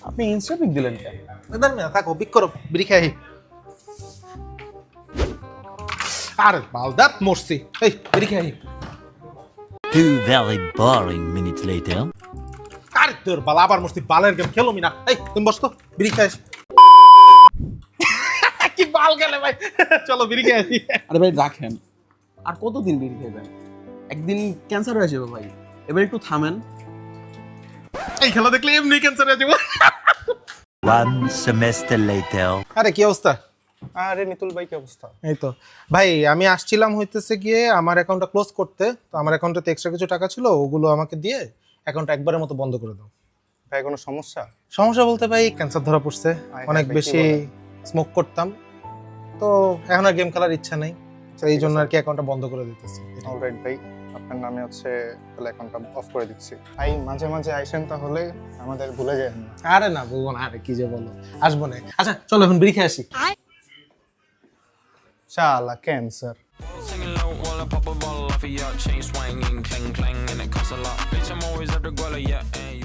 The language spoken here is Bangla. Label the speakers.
Speaker 1: আপনি ইনস্টা পিক দিলেন কেন?
Speaker 2: দাঁড়ান না, থাকো, পিক করো, বিড়ি খাই। আরে বালদাত মরছি, এই বিড়ি খাই।
Speaker 3: 2 very boring minutes later.
Speaker 2: আরে তোর বাল, আবার মরছি, বালের গেম খেলো না। এই তুমি বস তো, বিড়ি খাইস। কি বাল গেলে ভাই, চলো বিড়ি খাই।
Speaker 1: আরে ভাই রাখেন, আর কতদিন বিড়ি খাইবেন? একদিন ক্যান্সার হয়ে যাবে ভাই, এবার একটু থামেন।
Speaker 2: এই খেলা দেখলে এমনি ক্যান্সার হয়ে যাবো।
Speaker 3: 1 semester later.
Speaker 2: আরে কি অবস্থা?
Speaker 4: আরে নিতুল ভাই কি অবস্থা?
Speaker 2: এই তো ভাই, আমি আসছিলাম হইতেছে গিয়ে আমার অ্যাকাউন্টটা ক্লোজ করতে। তো আমার অ্যাকাউন্টে এক্সট্রা কিছু টাকা ছিল, ওগুলো আমাকে দিয়ে অ্যাকাউন্টটা একবারের মতো বন্ধ করে দাও।
Speaker 4: ভাই কোনো সমস্যা?
Speaker 2: সমস্যা বলতে ভাই, ক্যান্সার ধরা পড়ছে। অনেক
Speaker 4: ভাই, কি
Speaker 2: বেশি
Speaker 4: বলেন?
Speaker 2: স্মোক করতাম, তো এখন আর গেম খেলার ইচ্ছা নেই, তো এই জন্য আর কি অ্যাকাউন্টটা বন্ধ করে দিতেছি।
Speaker 4: অলরাইট ভাই, আপনার নামে হচ্ছে তাহলে অ্যাকাউন্টটা অফ করে দিচ্ছি। ভাই মাঝে মাঝে আইসেন, তাহলে আমাদের ভুলে যায় না।
Speaker 2: আরে না বলবো না, আরে কি যে বলো, আসবো না। আচ্ছা চলো এখন বিড়ি খেয়ে আসি।
Speaker 4: শালা cancer.
Speaker 5: Singing low while I pop a bottle off of your chain swinging, clang clang, and it costs a lot. Bitch, I'm always at the guala, yeah, and